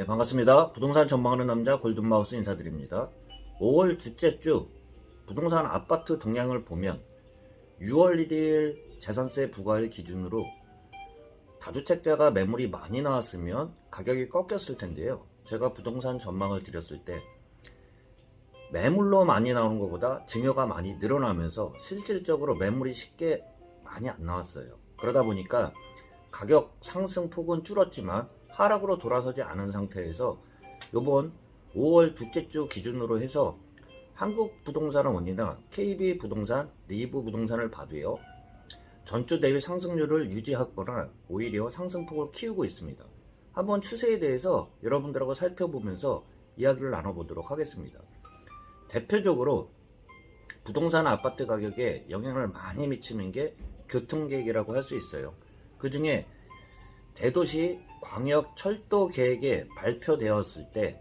네, 반갑습니다. 부동산 전망하는 남자 골든마우스 인사드립니다. 5월 둘째 주 부동산 아파트 동향을 보면 6월 1일 재산세 부과일 기준으로 다주택자가 매물이 많이 나왔으면 가격이 꺾였을 텐데요. 제가 부동산 전망을 드렸을 때 매물로 많이 나오는 것보다 증여가 많이 늘어나면서 실질적으로 매물이 쉽게 많이 안 나왔어요. 그러다 보니까 가격 상승폭은 줄었지만 하락으로 돌아서지 않은 상태에서 이번 5월 둘째 주 기준으로 해서 한국부동산원이나 KB부동산, 리브부동산을 봐도요, 전주 대비 상승률을 유지하거나 오히려 상승폭을 키우고 있습니다. 한번 추세에 대해서 여러분들하고 살펴보면서 이야기를 나눠보도록 하겠습니다. 대표적으로 부동산 아파트 가격에 영향을 많이 미치는 게 교통계획이라고 할 수 있어요. 그 중에 대도시 광역 철도 계획에 발표되었을 때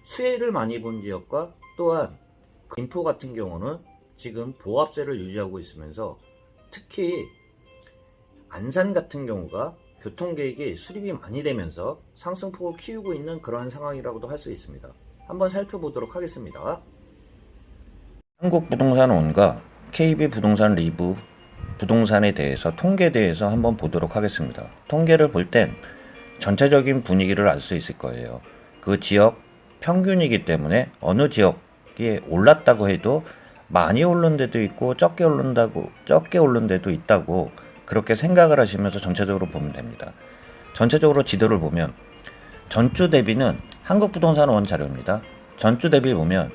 수혜를 많이 본 지역과 또한 김포 같은 경우는 지금 보합세를 유지하고 있으면서 특히 안산 같은 경우가 교통계획이 수립이 많이 되면서 상승폭을 키우고 있는 그러한 상황이라고도 할 수 있습니다. 한번 살펴보도록 하겠습니다. 한국부동산원과 KB부동산 리브 부동산에 대해서 통계에 대해서 한번 보도록 하겠습니다. 통계를 볼 땐 전체적인 분위기를 알 수 있을 거예요. 그 지역 평균이기 때문에 어느 지역이 올랐다고 해도 많이 오른 데도 있고 적게 오른 데도 있다고 그렇게 생각을 하시면서 전체적으로 보면 됩니다. 전체적으로 지도를 보면 전주 대비는 한국부동산원 자료입니다. 전주 대비 보면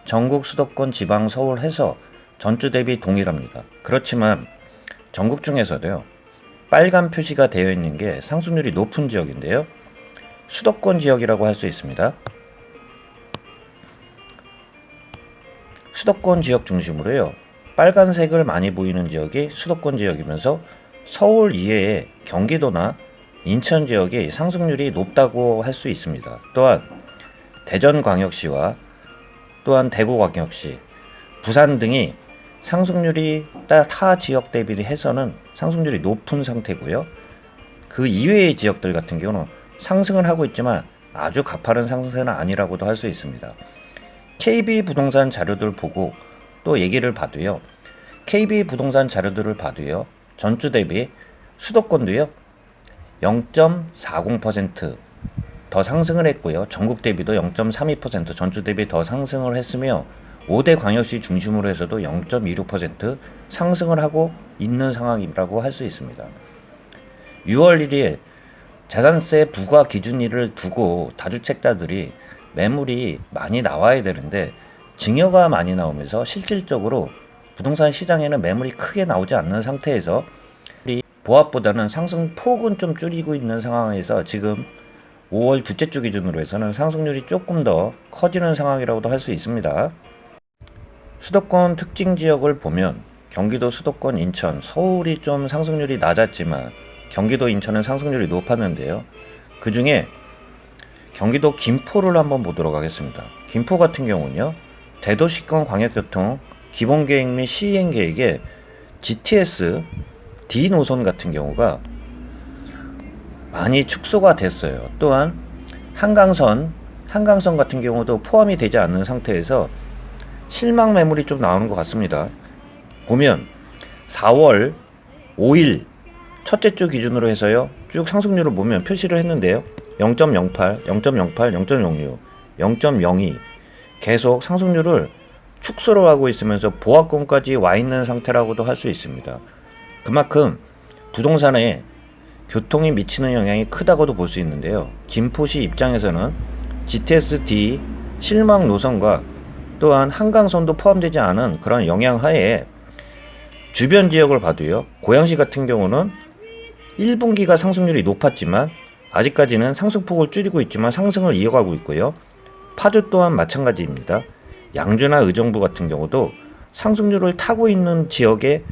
전국 수도권 지방 서울 해서 전주 대비 동일합니다. 그렇지만 전국 중에서도요, 빨간 표시가 되어 있는 게 상승률이 높은 지역인데요, 수도권 지역이라고 할 수 있습니다. 수도권 지역 중심으로요, 빨간색을 많이 보이는 지역이 수도권 지역이면서 서울 이외에 경기도나 인천 지역이 상승률이 높다고 할 수 있습니다. 또한 대전광역시와 또한 대구광역시, 부산 등이 상승률이 타 지역 대비 해서는 상승률이 높은 상태고요. 그 이외의 지역들 같은 경우는 상승을 하고 있지만 아주 가파른 상승은 아니라고도 할 수 있습니다. KB부동산 자료들 보고 또 얘기를 봐도요, KB부동산 자료들을 봐도요, 전주 대비 수도권도요 0.40% 더 상승을 했고요, 전국 대비도 0.32% 전주 대비 더 상승을 했으며 5대 광역시 중심으로 해서도 0.26% 상승을 하고 있는 상황이라고 할 수 있습니다. 6월 1일 재산세 부과 기준일을 두고 다주택자들이 매물이 많이 나와야 되는데 증여가 많이 나오면서 실질적으로 부동산 시장에는 매물이 크게 나오지 않는 상태에서 보합보다는 상승폭은 좀 줄이고 있는 상황에서 지금 5월 둘째 주 기준으로 해서는 상승률이 조금 더 커지는 상황이라고도 할 수 있습니다. 수도권 특징 지역을 보면 경기도 수도권 인천, 서울이 좀 상승률이 낮았지만 경기도 인천은 상승률이 높았는데요. 그 중에 경기도 김포를 한번 보도록 하겠습니다. 김포 같은 경우는요, 대도시권 광역교통 기본계획 및 시행계획에 GTS D 노선 같은 경우가 많이 축소가 됐어요. 또한 한강선 같은 경우도 포함이 되지 않는 상태에서 실망 매물이 좀 나오는 것 같습니다. 보면 4월 5일 첫째 주 기준으로 해서요, 쭉 상승률을 보면 표시를 했는데요, 0.08, 0.08, 0.06, 0.02 계속 상승률을 축소를 하고 있으면서 보합권까지 와 있는 상태라고도 할 수 있습니다. 그만큼 부동산에 교통이 미치는 영향이 크다고도 볼 수 있는데요, 김포시 입장에서는 GTS-D 실망 노선과 또한 한강선도 포함되지 않은 그런 영향 하에 주변 지역을 봐도요, 고양시 같은 경우는 1분기가 상승률이 높았지만 아직까지는 상승폭을 줄이고 있지만 상승을 이어가고 있고요, 파주 또한 마찬가지입니다. 양주나 의정부 같은 경우도 상승률을 타고 있는 지역에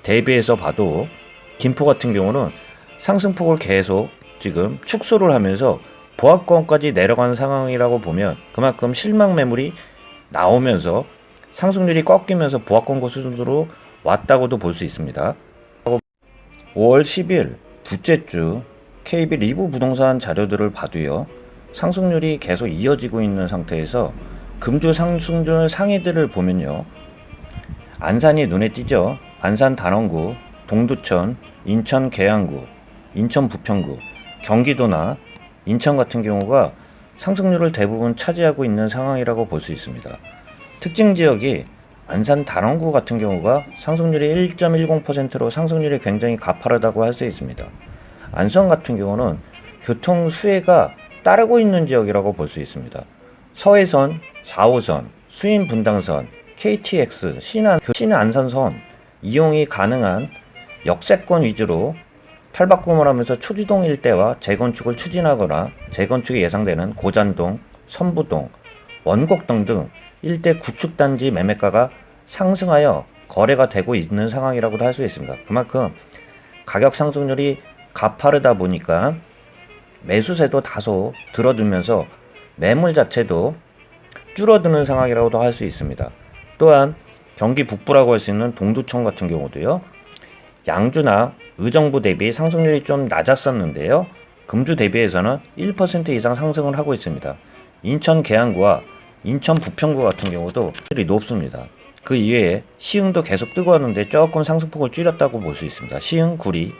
대비해서 봐도 김포 같은 경우는 상승폭을 계속 지금 축소를 하면서 보합권까지 내려가는 상황이라고 보면 그만큼 실망 매물이 나오면서 상승률이 꺾이면서 보합권 수준으로 왔다고도 볼 수 있습니다. 5월 10일 둘째 주 KB 리브 부동산 자료들을 봐도요, 상승률이 계속 이어지고 있는 상태에서 금주 상승률 상위들을 보면요, 안산이 눈에 띄죠. 안산 단원구, 동두천, 인천 계양구, 인천 부평구, 경기도나 인천 같은 경우가 상승률을 대부분 차지하고 있는 상황이라고 볼 수 있습니다. 특징 지역이 안산 단원구 같은 경우가 상승률이 1.10%로 상승률이 굉장히 가파르다고 할 수 있습니다. 안성 같은 경우는 교통 수혜가 따르고 있는 지역이라고 볼 수 있습니다. 서해선, 4호선, 수인 분당선, KTX, 신안산선 이용이 가능한 역세권 위주로 탈바꿈을 하면서 초지동 일대와 재건축을 추진하거나 재건축이 예상되는 고잔동, 선부동, 원곡동 등 일대 구축단지 매매가가 상승하여 거래가 되고 있는 상황이라고도 할 수 있습니다. 그만큼 가격 상승률이 가파르다 보니까 매수세도 다소 들어들면서 매물 자체도 줄어드는 상황이라고도 할 수 있습니다. 또한 경기 북부라고 할 수 있는 동두천 같은 경우도요, 양주나 의정부 대비 상승률이 좀 낮았었는데요, 금주 대비해서는 1% 이상 상승을 하고 있습니다. 인천 계양구와 인천 부평구 같은 경우도 이 높습니다. 그 이외에 시흥도 계속 뜨고 하는데 조금 상승폭을 줄였다고 볼 수 있습니다. 시흥, 구리,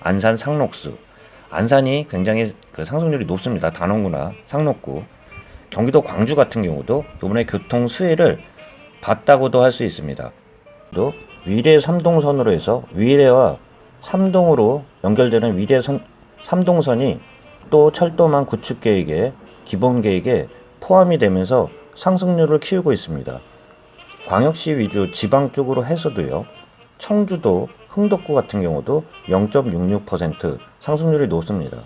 안산, 상록수, 안산이 굉장히 상승률이 높습니다. 단원구나 상록구, 경기도 광주 같은 경우도 이번에 교통 수혜를 봤다고도 할 수 있습니다. 또 위례 3동선으로 해서 위례와 삼동으로 연결되는 위례 3동선이 또 철도망 구축 계획에 기본 계획에 포함이 되면서 상승률을 키우고 있습니다. 광역시 위주 지방 쪽으로 해서도요, 청주도 흥덕구 같은 경우도 0.66% 상승률이 높습니다.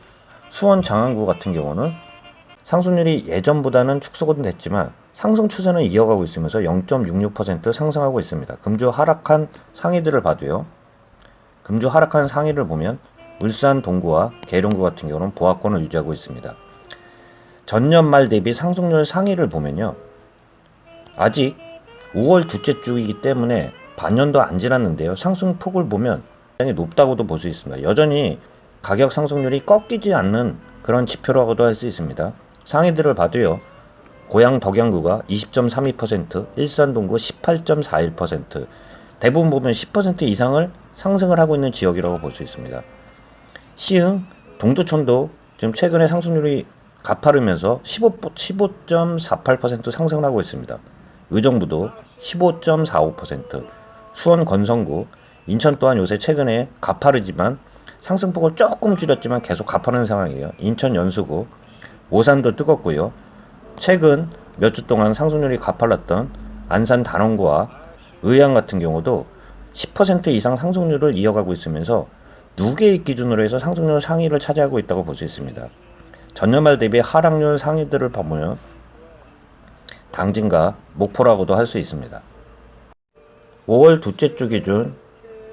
수원 장안구 같은 경우는 상승률이 예전보다는 축소는 됐지만 상승 추세는 이어가고 있으면서 0.66% 상승하고 있습니다. 금주 하락한 상위들을 봐도요, 금주 하락한 상위를 보면 울산 동구와 계룡구 같은 경우는 보합권을 유지하고 있습니다. 전년 말 대비 상승률 상위를 보면요, 아직 5월 둘째 주이기 때문에 반년도 안 지났는데요, 상승폭을 보면 굉장히 높다고도 볼 수 있습니다. 여전히 가격 상승률이 꺾이지 않는 그런 지표라고도 할 수 있습니다. 상위들을 봐도요, 고양 덕양구가 20.32%, 일산 동구 18.41%, 대부분 보면 10% 이상을 상승을 하고 있는 지역이라고 볼 수 있습니다. 시흥, 동두천도 지금 최근에 상승률이 가파르면서 15.48% 상승을 하고 있습니다. 의정부도 15.45%, 수원 건성구, 인천 또한 요새 최근에 가파르지만 상승폭을 조금 줄였지만 계속 가파른 상황이에요. 인천 연수구, 오산도 뜨겁고요. 최근 몇 주 동안 상승률이 가팔랐던 안산 단원구와 의양 같은 경우도 10% 이상 상승률을 이어가고 있으면서 누계익 기준으로 해서 상승률 상위를 차지하고 있다고 볼 수 있습니다. 전년말 대비 하락률 상위들을 보면 당진과 목포라고도 할 수 있습니다. 5월 둘째 주 기준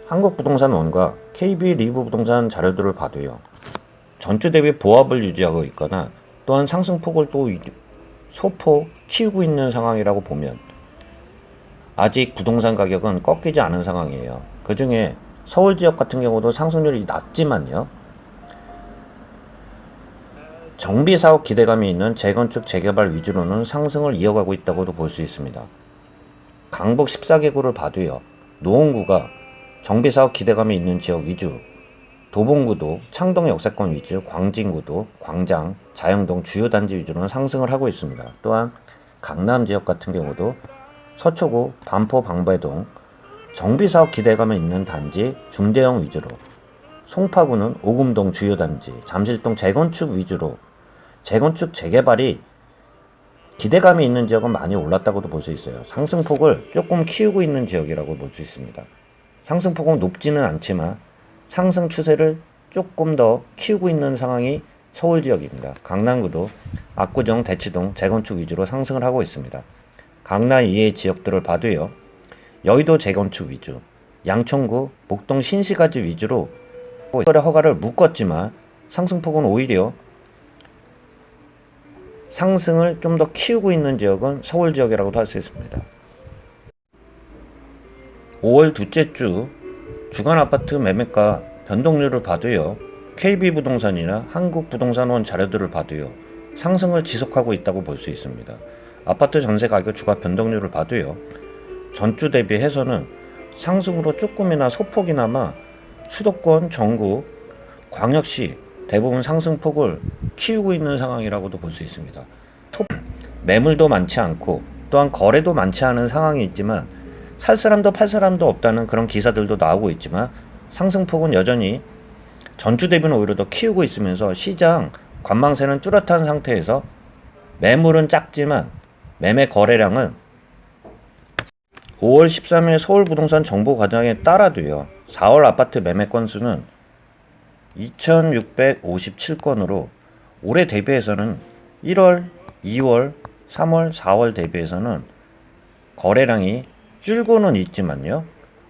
한국부동산원과 KB리브부동산 자료들을 봐도요, 전주 대비 보합을 유지하고 있거나 또한 상승폭을 또 소폭 키우고 있는 상황이라고 보면 아직 부동산 가격은 꺾이지 않은 상황이에요. 그 중에 서울 지역 같은 경우도 상승률이 낮지만요, 정비사업 기대감이 있는 재건축 재개발 위주로는 상승을 이어가고 있다고도 볼 수 있습니다. 강북 14개구를 봐도요, 노원구가 정비사업 기대감이 있는 지역 위주, 도봉구도 창동 역세권 위주, 광진구도 광장, 자영동 주요 단지 위주로는 상승을 하고 있습니다. 또한 강남 지역 같은 경우도 서초구, 반포, 방배동 정비사업 기대감이 있는 단지 중대형 위주로, 송파구는 오금동 주요 단지, 잠실동 재건축 위주로 재건축 재개발이 기대감이 있는 지역은 많이 올랐다고도 볼 수 있어요. 상승폭을 조금 키우고 있는 지역이라고 볼 수 있습니다. 상승폭은 높지는 않지만 상승 추세를 조금 더 키우고 있는 상황이 서울 지역입니다. 강남구도 압구정, 대치동 재건축 위주로 상승을 하고 있습니다. 강남 이외의 지역들을 봐도요, 여의도 재건축 위주, 양천구, 목동 신시가지 위주로 허가를 묶었지만 상승폭은 오히려 상승을 좀 더 키우고 있는 지역은 서울 지역이라고도 할 수 있습니다. 5월 둘째 주 주간 아파트 매매가 변동률을 봐도요, KB부동산이나 한국부동산원 자료들을 봐도요, 상승을 지속하고 있다고 볼 수 있습니다. 아파트 전세 가격 주가 변동률을 봐도요, 전주 대비해서는 상승으로 조금이나 소폭이나마 수도권, 전국, 광역시 대부분 상승폭을 키우고 있는 상황이라고도 볼 수 있습니다. 매물도 많지 않고 또한 거래도 많지 않은 상황이 있지만 살 사람도 팔 사람도 없다는 그런 기사들도 나오고 있지만 상승폭은 여전히 전주 대비는 오히려 더 키우고 있으면서 시장 관망세는 뚜렷한 상태에서 매물은 작지만 매매 거래량은 5월 13일 서울부동산 정보 과장에 따라도요, 4월 아파트 매매 건수는 2657건으로 올해 대비해서는 1월, 2월, 3월, 4월 대비해서는 거래량이 줄고는 있지만요,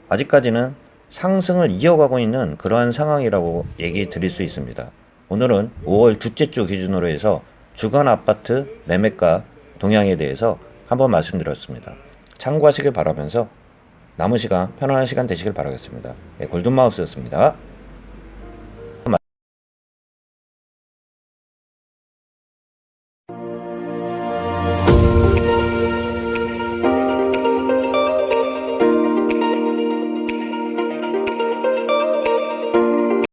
아직까지는 상승을 이어가고 있는 그러한 상황이라고 얘기 드릴 수 있습니다. 오늘은 5월 둘째 주 기준으로 해서 주간 아파트 매매가 동향에 대해서 한번 말씀드렸습니다. 참고하시길 바라면서 남은 시간 편안한 시간 되시길 바라겠습니다. 골든마우스였습니다.